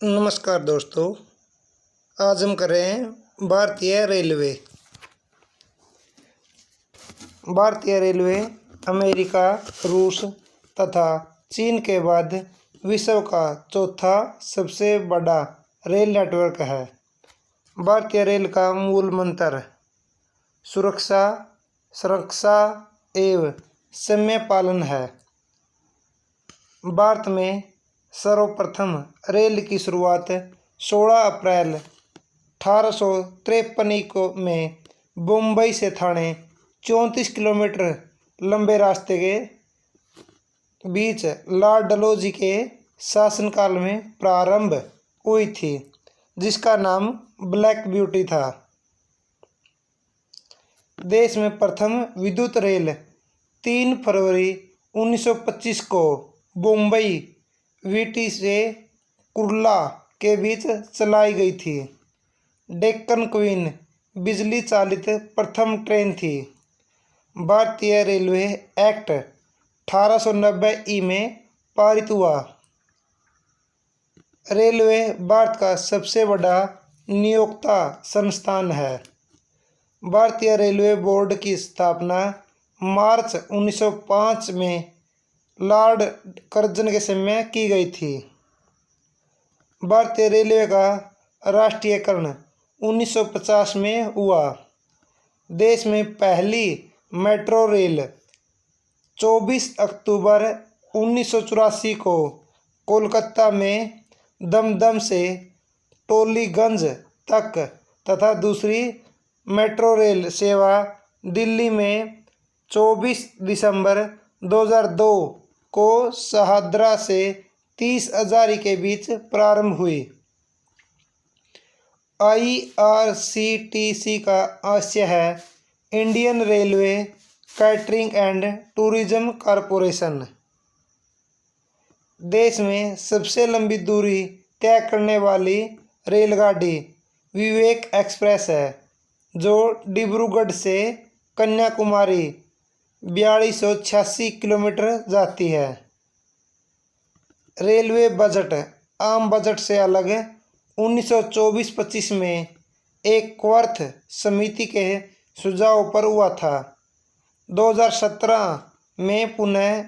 नमस्कार दोस्तों, आज हम कर रहे हैं भारतीय रेलवे। भारतीय रेलवे अमेरिका, रूस तथा चीन के बाद विश्व का चौथा सबसे बड़ा रेल नेटवर्क है। भारतीय रेल का मूल मंत्र सुरक्षा, संरक्षा एवं समय पालन है। भारत में सर्वप्रथम रेल की शुरुआत 16 अप्रैल 1853 को में मुंबई से ठाणे 34 किलोमीटर लंबे रास्ते के बीच लॉर्ड डलहौजी के शासनकाल में प्रारंभ हुई थी, जिसका नाम ब्लैक ब्यूटी था। देश में प्रथम विद्युत रेल 3 फरवरी 1925 को मुंबई वीटी से कुर्ला के बीच चलाई गई थी। डेक्कन क्वीन बिजली चालित प्रथम ट्रेन थी। भारतीय रेलवे एक्ट 1890 ई में पारित हुआ। रेलवे भारत का सबसे बड़ा नियोक्ता संस्थान है। भारतीय रेलवे बोर्ड की स्थापना मार्च 1905 में लॉर्ड कर्जन के समय की गई थी। भारतीय रेलवे का राष्ट्रीयकरण 1950 में हुआ। देश में पहली मेट्रो रेल 24 अक्टूबर 1984 को कोलकाता में दमदम से टोलीगंज तक तथा दूसरी मेट्रो रेल सेवा दिल्ली में 24 दिसंबर 2002 को शाहदरा से 30 हजारी के बीच प्रारंभ हुई। IRCTC का आशय है Indian railway catering and tourism corporation. देश में सबसे लंबी दूरी तय करने वाली रेलगाड़ी विवेक एक्सप्रेस है, जो डिब्रूगढ़ से कन्याकुमारी 4286 किलोमीटर जाती है। रेलवे बजट आम बजट से अलग 1924-25 में एक क्वर्थ समिति के सुझाव पर हुआ था। 2017 में पुनः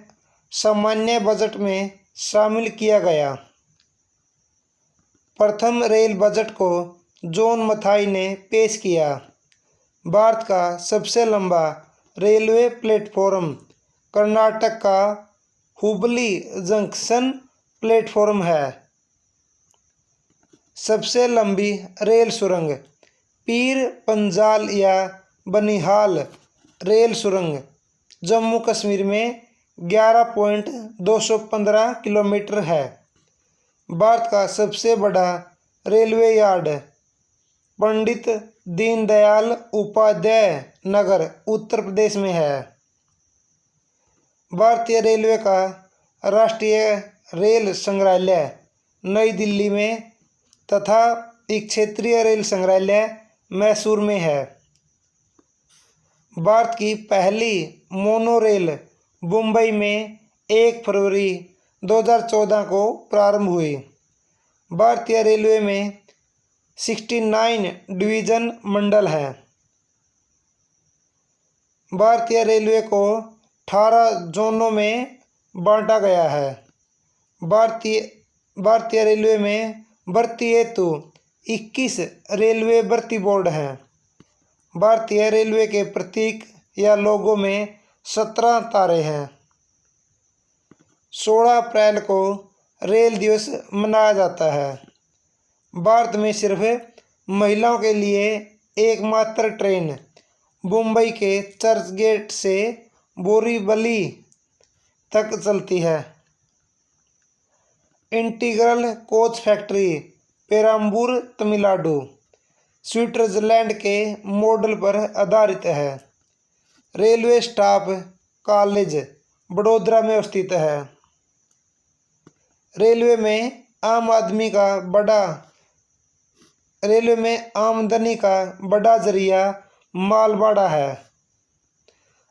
सामान्य बजट में शामिल किया गया। प्रथम रेल बजट को जॉन मथाई ने पेश किया। भारत का सबसे लंबा रेलवे प्लेटफॉर्म कर्नाटक का हुबली जंक्शन प्लेटफॉर्म है। सबसे लंबी रेल सुरंग पीर पंजाल या बनिहाल रेल सुरंग जम्मू कश्मीर में 11.215 किलोमीटर है। भारत का सबसे बड़ा रेलवे यार्ड पंडित दीनदयाल उपाध्याय नगर उत्तर प्रदेश में है। भारतीय रेलवे का राष्ट्रीय रेल संग्रहालय नई दिल्ली में तथा एक क्षेत्रीय रेल संग्रहालय मैसूर में है। भारत की पहली मोनोरेल मुंबई में 1 फरवरी 2014 को प्रारंभ हुई। भारतीय रेलवे में 69 डिवीजन मंडल हैं। भारतीय रेलवे को 18 जोनों में बांटा गया है। भारतीय रेलवे में भर्ती हेतु 21 रेलवे भर्ती बोर्ड हैं। भारतीय रेलवे के प्रतीक या लोगो में 17 तारे हैं। 16 अप्रैल को रेल दिवस मनाया जाता है। भारत में सिर्फ महिलाओं के लिए एकमात्र ट्रेन मुंबई के चर्च गेट से बोरीवली तक चलती है। Integral coach factory Perambur Tamil Nadu Switzerland के मॉडल पर आधारित है। रेलवे स्टाफ कॉलेज वडोदरा में स्थित है। रेलवे में आमदनी का बड़ा जरिया मालगाड़ा है।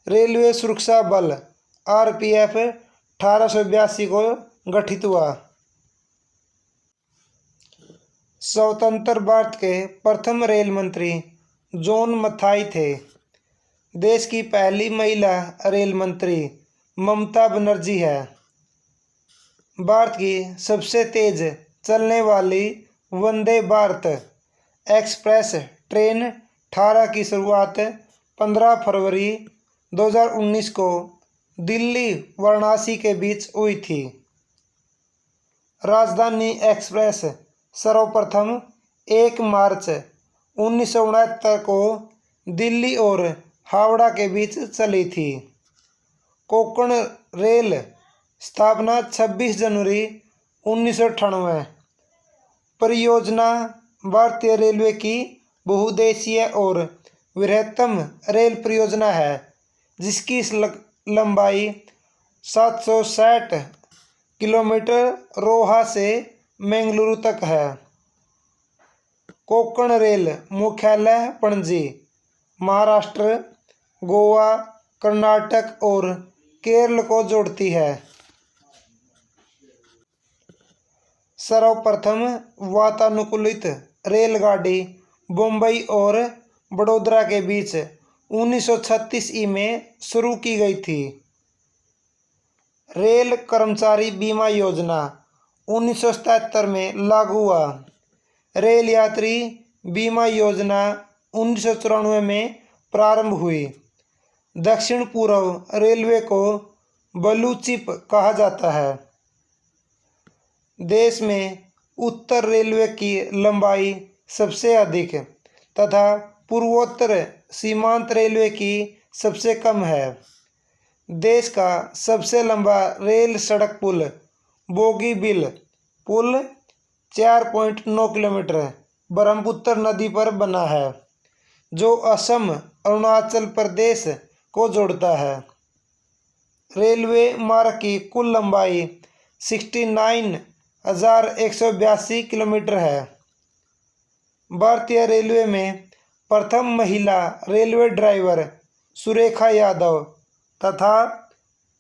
रेलवे सुरक्षा बल RPF 1882 को गठित हुआ। स्वतंत्र भारत के प्रथम रेल मंत्री जॉन मथाई थे। देश की पहली महिला रेल मंत्री ममता बनर्जी है। भारत की सबसे तेज चलने वाली वंदे भारत एक्सप्रेस ट्रेन 18 की शुरुआत 15 फरवरी 2019 को दिल्ली वाराणसी के बीच हुई थी। राजधानी एक्सप्रेस सर्वप्रथम 1 मार्च 1969 को दिल्ली और हावड़ा के बीच चली थी। कोंकण रेल स्थापना 26 जनवरी 1998। परियोजना भारतीय रेलवे की बहुउद्देशीय और बृहत्तम रेल परियोजना है, जिसकी लंबाई 760 किलोमीटर रोहा से बेंगलुरु तक है। कोंकण रेल मुख्यालय पणजी, महाराष्ट्र, गोवा, कर्नाटक और केरल को जोड़ती है। सर्वप्रथम वातानुकूलित रेलगाड़ी मुंबई और वडोदरा के बीच 1936 में शुरू की गई थी। रेल कर्मचारी बीमा योजना 1977 में लागू हुआ। रेल यात्री बीमा योजना 1994 में प्रारंभ हुई। दक्षिण पूर्व रेलवे को ब्लू चिप कहा जाता है। देश में उत्तर रेलवे की लंबाई सबसे अधिक तथा पूर्वोत्तर सीमांत रेलवे की सबसे कम है। देश का सबसे लंबा रेल सड़क पुल बोगीबील पुल 4.9 किलोमीटर ब्रह्मपुत्र नदी पर बना है, जो असम अरुणाचल प्रदेश को जोड़ता है। रेलवे मार्ग की कुल लंबाई 69,182 किलोमीटर है। भारतीय रेलवे में प्रथम महिला रेलवे ड्राइवर सुरेखा यादव तथा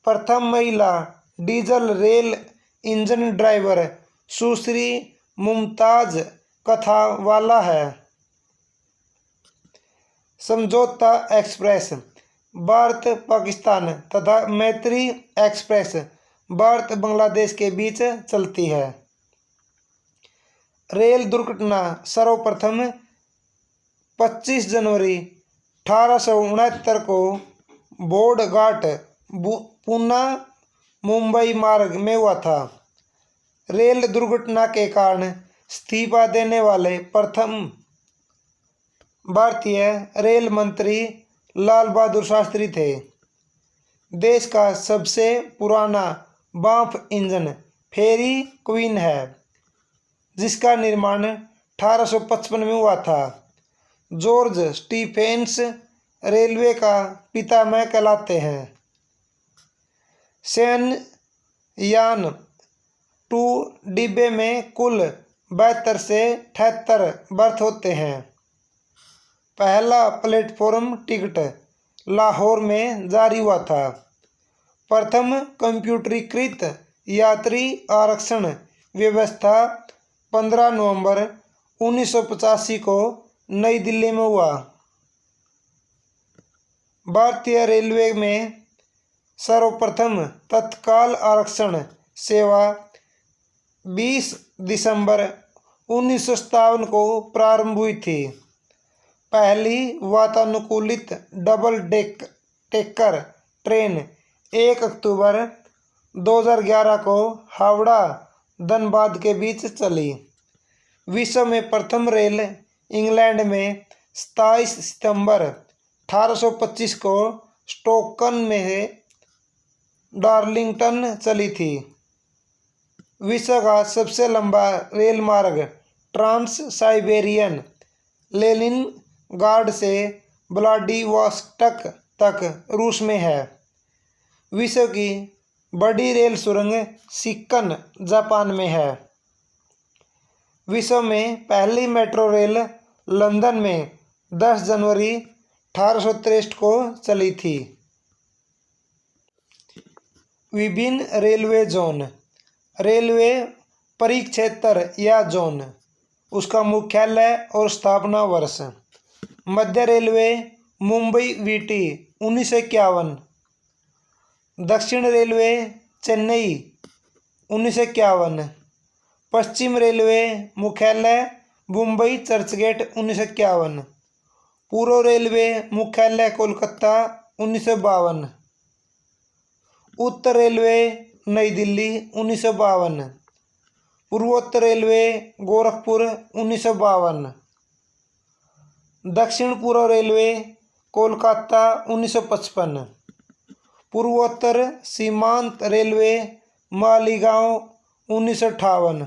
प्रथम महिला डीजल रेल इंजन ड्राइवर सुश्री मुमताज कथावाला है। समझौता एक्सप्रेस भारत पाकिस्तान तथा मैत्री एक्सप्रेस भारत बांग्लादेश के बीच चलती है। रेल दुर्घटना सर्वप्रथम 25 जनवरी 1869 को बोडघाट पूना मुंबई मार्ग में हुआ था। रेल दुर्घटना के कारण इस्तीफा देने वाले प्रथम भारतीय रेल मंत्री लाल बहादुर शास्त्री थे। देश का सबसे पुराना भाप इंजन फेरी क्वीन है, जिसका निर्माण 1855 में हुआ था। जॉर्ज स्टीफेंस रेलवे का पितामह कहलाते हैं। शयनयान 2 डिब्बे में कुल 72 से 78 बर्थ होते हैं। पहला प्लेटफॉर्म टिकट लाहौर में जारी हुआ था। प्रथम कंप्यूटरीकृत यात्री आरक्षण व्यवस्था 15 नवंबर 1985 को नई दिल्ली में हुआ। भारतीय रेलवे में सर्वप्रथम तत्काल आरक्षण सेवा 20 दिसंबर 1957 को प्रारंभ हुई थी। पहली वातानुकूलित डबल डेकर ट्रेन 1 अक्टूबर 2011 को हावड़ा धनबाद के बीच चली। विश्व में प्रथम रेल इंग्लैंड में 27 सितंबर 1825 को स्टोकन में डार्लिंगटन चली थी। विश्व का सबसे लंबा रेल मार्ग ट्रांस साइबेरियन लेनिनग्राड से व्लादिवोस्टोक तक रूस में है। विश्व की बड़ी रेल सुरंग सिक्कन जापान में है। विश्व में पहली मेट्रो रेल लंदन में 10 जनवरी 1863 को चली थी। विभिन्न रेलवे जोन, रेलवे परिक्षेत्र या जोन। उसका मुख्यालय और स्थापना वर्ष। मध्य रेलवे मुंबई वीटी 1951। दक्षिण रेलवे चेन्नई 1951। पश्चिम रेलवे मुख्यालय मुंबई चर्चगेट 1951। पूर्व रेलवे मुख्यालय कोलकाता 1952। उत्तर रेलवे नई दिल्ली 1952। पूर्वोत्तर रेलवे गोरखपुर 1952। दक्षिण पूर्व रेलवे कोलकाता 1955। पूर्वोत्तर सीमांत रेलवे मालीगांव 1958।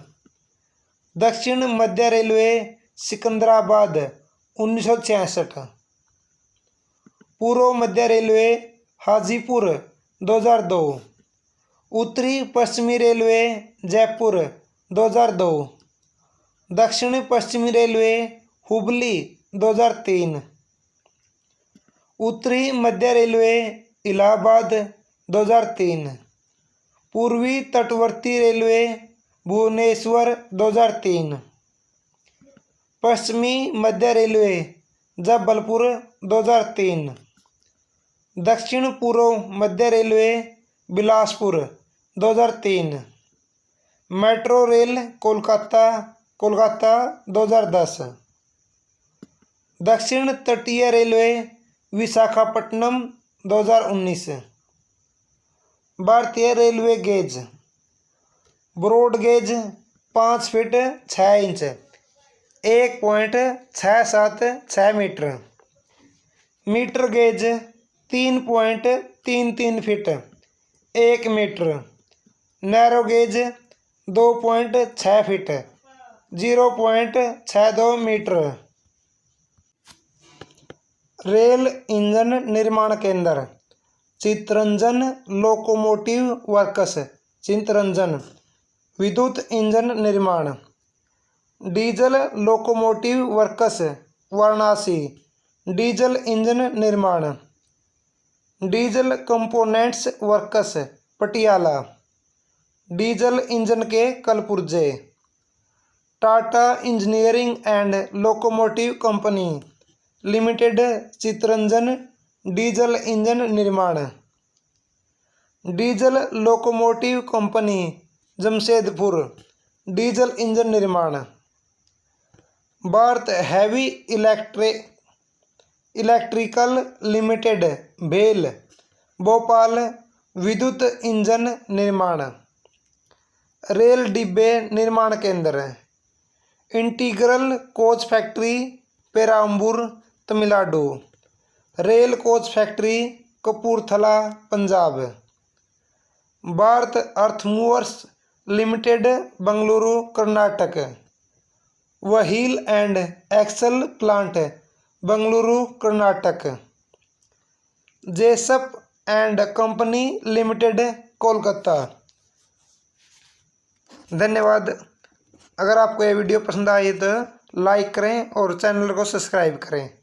दक्षिण मध्य रेलवे सिकंदराबाद 1966। पूर्व मध्य रेलवे हाजीपुर 2002। उत्तरी पश्चिमी रेलवे जयपुर 2002। दक्षिण पश्चिमी रेलवे हुबली 2003। उत्तरी मध्य रेलवे इलाहाबाद 2003। पूर्वी तटवर्ती रेलवे भुवनेश्वर 2003। पश्चिमी मध्य रेलवे जबलपुर 2003। दक्षिण पूर्व मध्य railway Bilaspur 2003। Metro rail Kolkata 2010। दक्षिण तटीय रेलवे विशाखापट्टनम 2019। भारतीय railway gauge. Broad gauge 5 feet 6 inch 1.676 metre. Metre gauge 3.33 feet 1 metre. Narrow gauge 2.6 feet 0.62 metre. Rail engine निर्माण केंद्र चित्तरंजन लोकोमोटिव वर्क्स चित्तरंजन। विद्युत इंजन निर्माण। Diesel locomotive works Varanasi diesel engine निर्माण। Diesel components works Patiala diesel engine के कलपुर्जे। Tata engineering and locomotive company limited Chittaranjan diesel engine निर्माण। Diesel locomotive company Jamshedpur diesel engine निर्माण। Bharat heavy electrical limited भेल भोपाल विद्युत इंजन निर्माण। रेल डिब्बे निर्माण केंद्र integral coach factory Perambur Tamil Nadu. Rail coach factory Kapurthala Punjab. Bharat earth movers limited Bengaluru Karnataka. Wheel and axle plant Bengaluru Karnataka. Jessop and company limited Kolkata. धन्यवाद। अगर आपको यह वीडियो पसंद आई तो लाइक करें और चैनल को सब्सक्राइब करें।